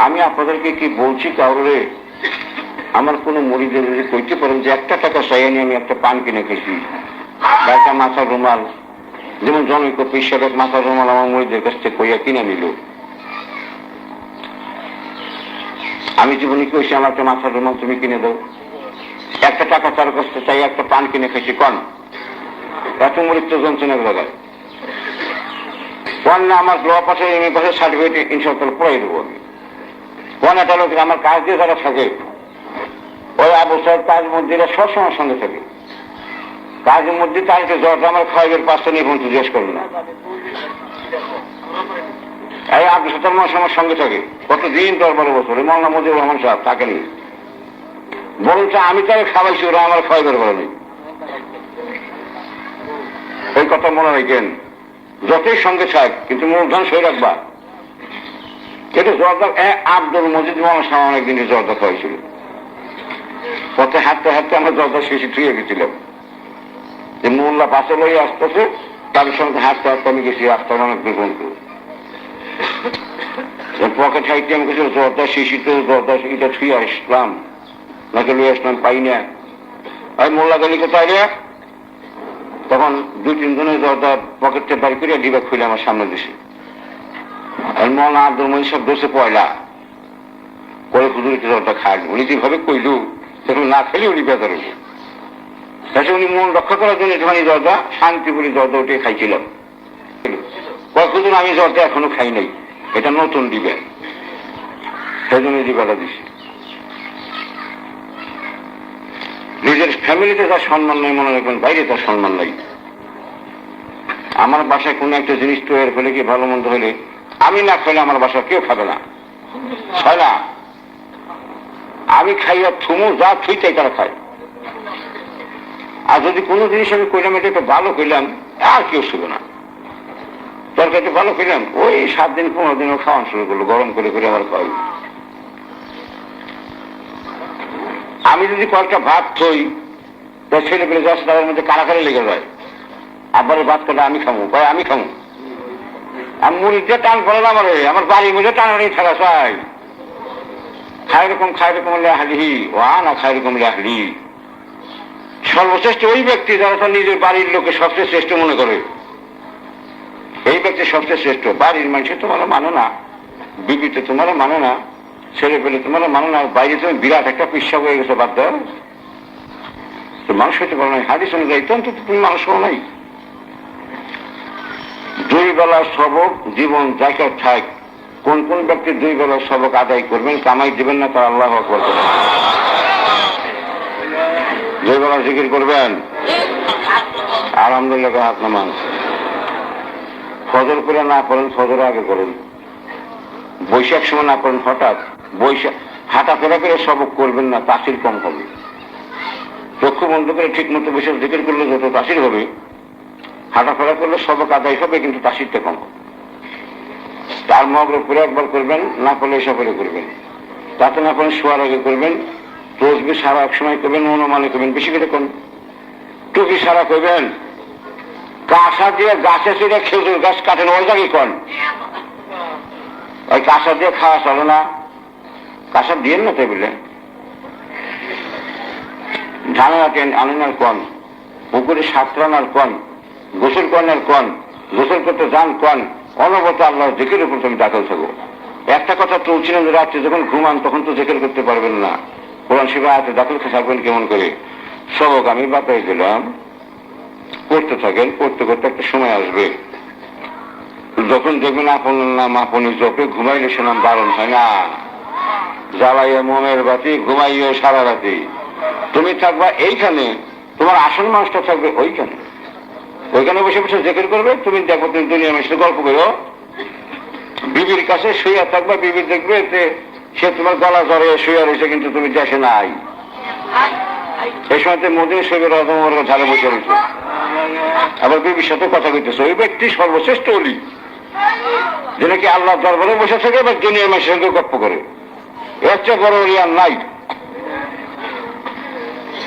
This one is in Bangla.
আমি আপনাদেরকে কি বলছি কাউরে আমার কোন মুরিদের যদি কইতে পারেন যে একটা টাকা চাইয়া নিয়ে আমি একটা পান কিনে খেয়েছি বা একটা মাথার রুমাল, যেমন জনৈক পীর সাহেব মাথার রুমাল আমার মুরিদের কাছ থেকে কইয়া কিনে নিল, আমি জীবনে কইছি আমার একটা মাথার রুমাল তুমি কিনে দাও, একটা টাকা তার কাছ থেকে চাই একটা পান কিনে খেয়েছি, কন এত মুরিদ তো যন্ত্রণার লাগায় কন না আমার লোয়া পাশে এমনি পাশে সার্টিফিকেট ইনশাল্লাহ পড়াই দেবো আমি, কোন একটা লোক আমার কাজ দিয়ে যারা থাকে ওই আবু সাহেব কাজ মন্দিরা সবসময় সঙ্গে থাকে, কাজের মধ্যে তাইতে জ্বরটা আমার খাওয়াইবের পাঁচটা নিয়ে পর্যন্ত জিজ্ঞেস করবে না, এই আবু সাহেব মাস আমার সঙ্গে থাকে কতদিন 10-12 বছর, মৌলানা মজিবুর রহমান সাহেব থাকেনি, বরঞ্চ আমি তাকে খাওয়াইছি ওরা আমার খাওয়াইবার বলে নেই। এই কথা মনে রাখেন, যতই সঙ্গে থাক কিন্তু মূলধন সই রাখবা। এটা জর্দা আব্দুল মজিদ মৌলানা সাহেব অনেকদিন জর্দা খাওয়াইছিল, পথে হাঁটতে হাঁটতে আমরা জর্দা শেষে থুয়ে গেছিলাম, যে মোল্লা বাসে লই আসতেছে তাদের সঙ্গে হাঁটতে হাঁটতে আমি গেছি রাস্তার অনেক দুর্গন্ত পকেট হাইতে আমি গেছি জর্দা শিশিতে জর্দা এটা থুয়ে আসলাম নাকি লই আসলাম পাই না, ওই মোল্লা গেলি কোথায় রে, তখন 2-3 জনের জর্দা পকেটটা বাড়ি করে ডিবা খুলে আমার সামনে দিছে, মৌলানা আব্দুল মজিদ সব দোষে পয়লা করে হুজুরিতে জর্দা খায়, উনি যেভাবে কইলু সেগুলো না খেলে উনি বেজার হইল, তাতে উনি মন রক্ষা করার জন্য একটুখানি জর্দা শান্তি করে জর্দা উঠে খাইছিলাম, হুজুর আমি জর্দা এখনো খাই নাই, এটা নতুন দিবেন, সেই জন্য দিবাটা দিছি। নিজের ফ্যামিলিতে তার সম্মান নাই মনে রাখবেন, বাইরে তার সম্মান নাই। আমার বাসায় কোনো একটা জিনিস তৈরি হলে কি ভালো মন্দ হলে আমি না খাইলে আমার বাসা কেউ খাবে না, হয় না, আমি খাইয়া থুমু যা থুই তাই তারা খায়, আর যদি কোনো জিনিস আমি কইলাম এটা একটু ভালো কইলাম আর কেউ শুবে না, তরকারিটা ভালো কইলাম ওই 7 দিন 15 দিন খাওয়ানো শুরু করলো, গরম করে করে আমার খাওয়াই। আমি যদি কয়েকটা ভাত থই তার ছেলে পেলে যাচ্ছে তাদের মধ্যে কারাকারি লেগে যায়, আব্বারের ভাত কটা আমি খামো, কয় আমি খামো, আমি মুড়ি দিয়ে টান পড়ে না আমার বাড়ির মধ্যে টানানি থাকা চাই, খাই রকম লেহালি ওয়া না খাই রকম লেহালি। সর্বশ্রেষ্ঠ ওই ব্যক্তি যারা তার নিজের বাড়ির লোকে সবচেয়ে শ্রেষ্ঠ মনে করে, এই ব্যক্তি সবচেয়ে শ্রেষ্ঠ। বাড়ির মানুষ তোমার মানে না, বিবিতে তোমার মানে না, ছেলে পেলে তোমার মানে না, বাইরে তুমি বিরাট একটা পিসাব হয়ে গেছে, বাদ দাও তো মানুষ হইতে পারো নাই, হাদিস অনুযায়ী তো তুমি মানুষ হও নাই। 2 বেলা সবক জীবন যাকে থাক, কোন কোন ব্যক্তি 2 বেলা সবক আদায় করবেন, কামাই দিবেন না তার আল্লাহু আকবার করবেন, 2 বেলা জিকির করবেন, আলহামদুলিল্লাহ হাত নামান, ফজর করে না করেন ফজর আগে করেন, বৈশাখ সময় না করেন হঠাৎ, বৈশাখ হাঁটাফেরা করে সবক করবেন না, তাসির কম হবে, চক্ষু বন্ধ করে ঠিক মতো বৈশাখ জিকির করলে যত তাসির হবে, হাঁটাফেরা করলে সবক আদায় হবে কিন্তু তাসিরটা কম হবে। তার মগরব করে একবার করবেন, না করলে এসব করে করবেন, তাতে না করেন শোয়ার আগে করবেন, তসবিহ সারা এক সময় করবেন, অনুমানে করবেন, বেশি করে কোন টুপি সারা করবেন, কাঁসা দিয়ে গাছে চড়ে খেজুর গাছ কাটেন ওই জায়গায় কন, ওই কাঁসা দিয়ে খাওয়া চলে না, কাঁসা দিয়ে না টেবিলে, ধান আনেন আর কন, পুকুরে সাঁতরান আর কন, গোসল করেন আর কন, গোসল করতে যান কন, অনবরত আল্লাহ জিকির উপর তুমি দাখল থাকো। একটা কথা চলছিলেন যে রাত্রে যখন ঘুমান তখন তো জিকির করতে পারবেন না, কোরআন শিবা হাতে দাখল থাকবেন কেমন করে, সবক আমি বাতাই দিলাম, করতে থাকেন, করতে করতে একটা সময় আসবে যখন দেখবেন আপনার নাম আপনি জপে ঘুমাইলে সে নাম বারণ হয় না, জ্বালাইয়া মনের বাতি ঘুমাইও সারা রাতি, তুমি থাকবা এইখানে, তোমার আসল মানুষটা থাকবে ওইখানে, ওইখানে বসে বসে জিকির করবে, তুমি দেখো তুমি দুনিয়ার মানুষের গল্প করো, বিবির কাছে শুয়ে থাকবা, বিবি দেখবে সে তোমার গলা জ্বরে শুয়ে রয়েছে কিন্তু তুমি দেশে নাই, এই সময় মদিনা শরীফের ঝালে বসে রয়েছে, আবার বিবির সাথে কথা কইতেছে, ওই ব্যক্তি সর্বশ্রেষ্ঠ ওলি যে নাকি আল্লাহ দরবারে বসে থাকে বা দুনিয়ার মানুষের সঙ্গে গপ্প করে, এর চেয়ে বড় ওলি আর নাই।